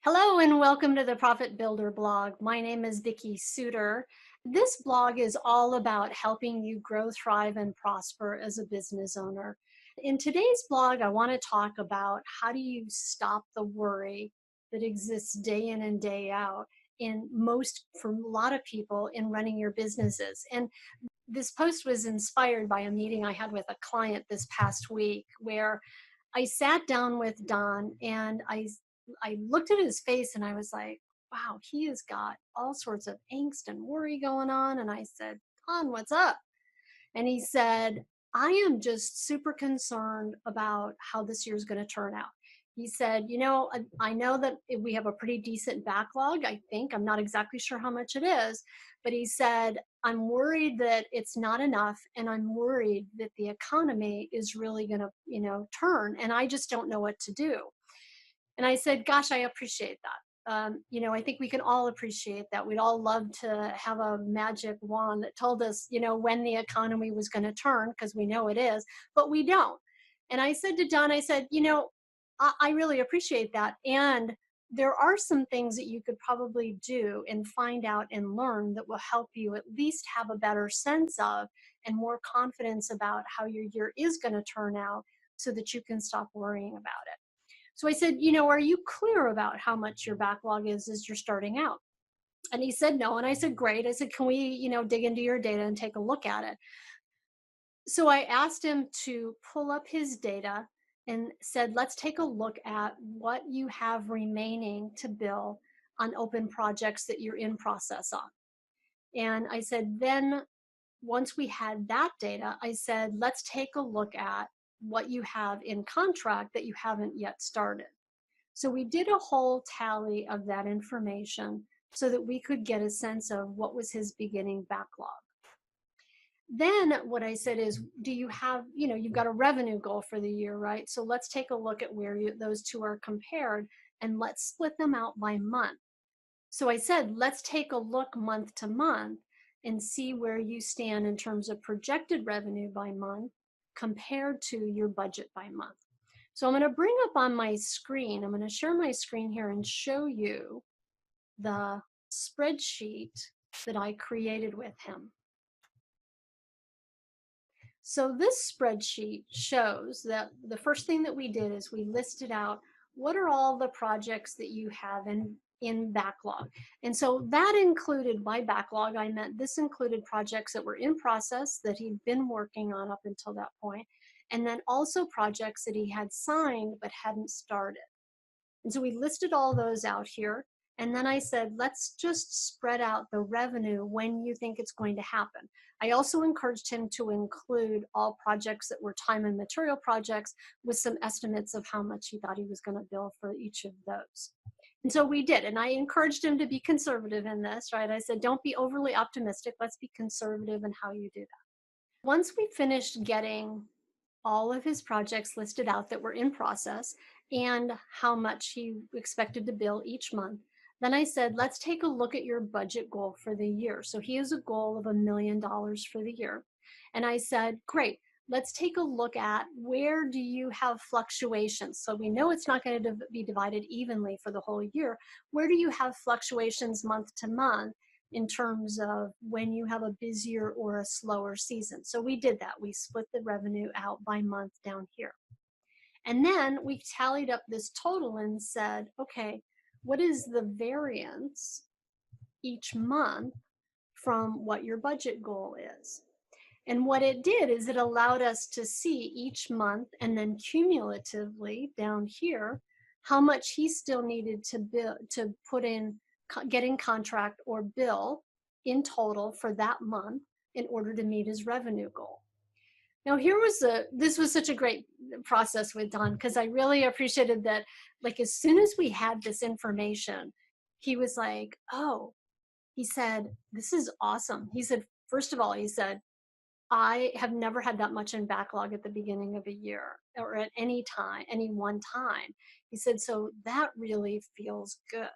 Hello and welcome to the Profit Builder blog. My name is Vicki Suter. This blog is all about helping you grow, thrive, and prosper as a business owner. In today's blog, I want to talk about how do you stop the worry that exists day in and day out for a lot of people in running your businesses. And this post was inspired by a meeting I had with a client this past week where I sat down with Don and I looked at his face and I was like, wow, he has got all sorts of angst and worry going on. And I said, Don, what's up? And he said, I am just super concerned about how this year's going to turn out. He said, I know that we have a pretty decent backlog, I think. I'm not exactly sure how much it is, but he said, I'm worried that it's not enough. And I'm worried that the economy is really going to, turn. And I just don't know what to do. And I said, gosh, I appreciate that. I think we can all appreciate that. We'd all love to have a magic wand that told us, when the economy was going to turn, because we know it is, but we don't. And I said to Don, I said, I really appreciate that. And there are some things that you could probably do and find out and learn that will help you at least have a better sense of and more confidence about how your year is going to turn out so that you can stop worrying about it. So I said, are you clear about how much your backlog is as you're starting out? And he said, no. And I said, great. I said, can we, dig into your data and take a look at it? So I asked him to pull up his data and said, let's take a look at what you have remaining to bill on open projects that you're in process on. And I said, then once we had that data, I said, let's take a look at what you have in contract that you haven't yet started. So we did a whole tally of that information so that we could get a sense of what was his beginning backlog. Then what I said is, do you have, you've got a revenue goal for the year, right? So let's take a look at where those two are compared and let's split them out by month. So I said, let's take a look month to month and see where you stand in terms of projected revenue by month compared to your budget by month. So I'm going to bring up on my screen, I'm going to share my screen here and show you the spreadsheet that I created with him. So this spreadsheet shows that the first thing that we did is we listed out what are all the projects that you have in backlog. And so that included, by backlog, I meant this included projects that were in process that he'd been working on up until that point, and then also projects that he had signed but hadn't started. And so we listed all those out here. And then I said, let's just spread out the revenue when you think it's going to happen. I also encouraged him to include all projects that were time and material projects with some estimates of how much he thought he was going to bill for each of those. And so we did. And I encouraged him to be conservative in this, right? I said, don't be overly optimistic. Let's be conservative in how you do that. Once we finished getting all of his projects listed out that were in process and how much he expected to bill each month, then I said, let's take a look at your budget goal for the year. So he has a goal of $1 million for the year. And I said, great, let's take a look at where do you have fluctuations? So we know it's not going to be divided evenly for the whole year. Where do you have fluctuations month to month in terms of when you have a busier or a slower season? So we did that. We split the revenue out by month down here. And then we tallied up this total and said, okay, what is the variance each month from what your budget goal is? And what it did is it allowed us to see each month and then cumulatively down here how much he still needed to put in, get in contract or bill in total for that month in order to meet his revenue goal. Now this was such a great process with Don, because I really appreciated that, like, as soon as we had this information, he was like, oh, he said, this is awesome. He said, first of all, he said, I have never had that much in backlog at the beginning of a year or at any time, any one time. He said, so that really feels good.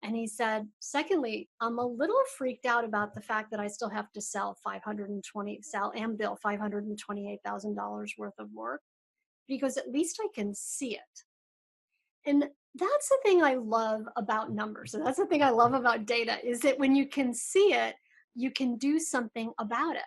And he said, secondly, I'm a little freaked out about the fact that I still have to sell and bill $528,000 worth of work, because at least I can see it. And That's the thing I love about numbers. And that's the thing I love about data is that when you can see it, you can do something about it.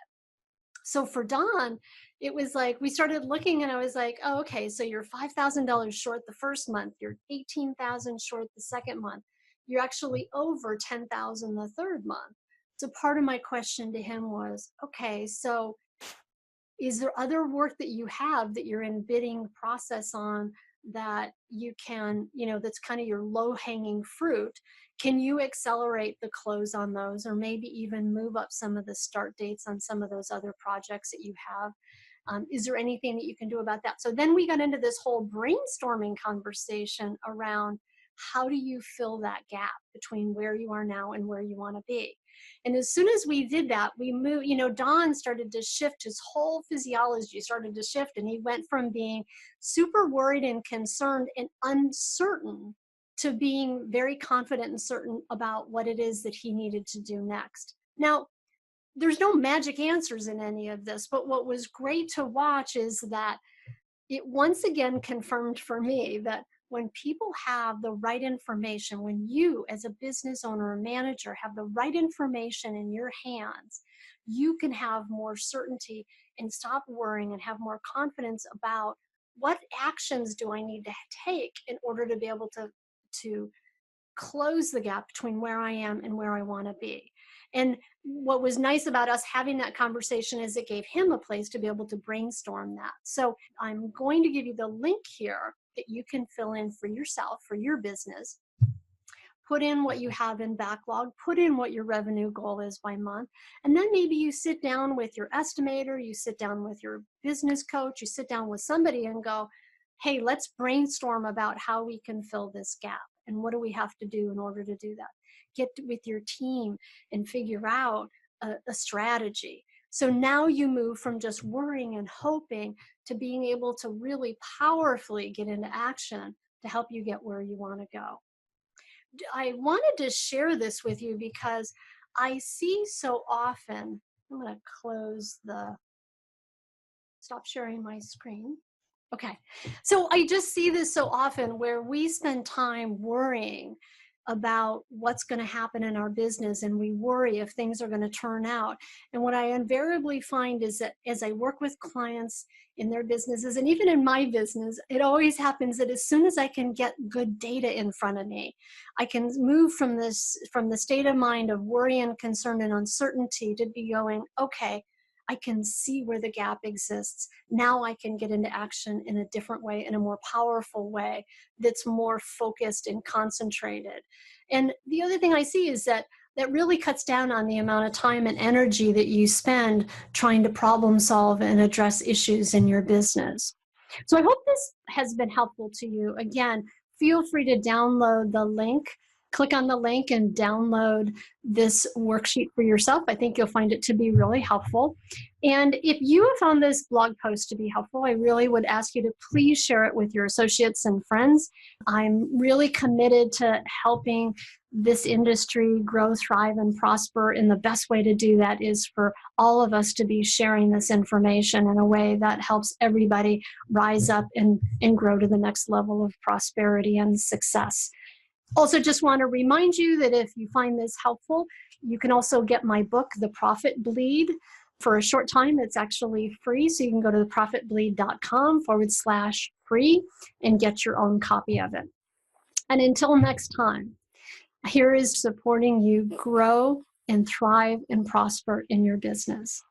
So for Don, it was like we started looking and I was like, oh, okay, so you're $5,000 short the first month, you're 18,000 short the second month, you're actually over 10,000 the third month. So part of my question to him was, okay, so is there other work that you have that you're in bidding process on that you can, that's kind of your low hanging fruit? Can you accelerate the close on those or maybe even move up some of the start dates on some of those other projects that you have? Is there anything that you can do about that? So then we got into this whole brainstorming conversation around how do you fill that gap between where you are now and where you want to be? And as soon as we did that, we moved, Don started to shift, his whole physiology started to shift. And he went from being super worried and concerned and uncertain to being very confident and certain about what it is that he needed to do next. Now, there's no magic answers in any of this, but what was great to watch is that it once again confirmed for me that when people have the right information, when you as a business owner or manager have the right information in your hands, you can have more certainty and stop worrying and have more confidence about what actions do I need to take in order to be able to close the gap between where I am and where I want to be. And what was nice about us having that conversation is it gave him a place to be able to brainstorm that. So I'm going to give you the link here that you can fill in for yourself, for your business. Put in what you have in backlog, put in what your revenue goal is by month, and then maybe you sit down with your estimator, you sit down with your business coach, you sit down with somebody and go, hey, let's brainstorm about how we can fill this gap. And what do we have to do in order to do that? Get with your team and figure out a strategy. So now you move from just worrying and hoping to being able to really powerfully get into action to help you get where you want to go. I wanted to share this with you because I see so often, I'm going to stop sharing my screen. Okay. So I just see this so often where we spend time worrying about what's going to happen in our business and we worry if things are going to turn out. And what I invariably find is that as I work with clients in their businesses and even in my business, it always happens that as soon as I can get good data in front of me, I can move from the state of mind of worry and concern and uncertainty to be going, okay, I can see where the gap exists. Now I can get into action in a different way, in a more powerful way that's more focused and concentrated. And the other thing I see is that that really cuts down on the amount of time and energy that you spend trying to problem solve and address issues in your business. So I hope this has been helpful to you. Again, feel free to download the link. Click on the link and download this worksheet for yourself. I think you'll find it to be really helpful. And if you have found this blog post to be helpful, I really would ask you to please share it with your associates and friends. I'm really committed to helping this industry grow, thrive, and prosper. And the best way to do that is for all of us to be sharing this information in a way that helps everybody rise up and grow to the next level of prosperity and success. Also, just want to remind you that if you find this helpful, you can also get my book, The Profit Bleed, for a short time. It's actually free, so you can go to theprofitbleed.com/free and get your own copy of it. And until next time, here is supporting you grow and thrive and prosper in your business.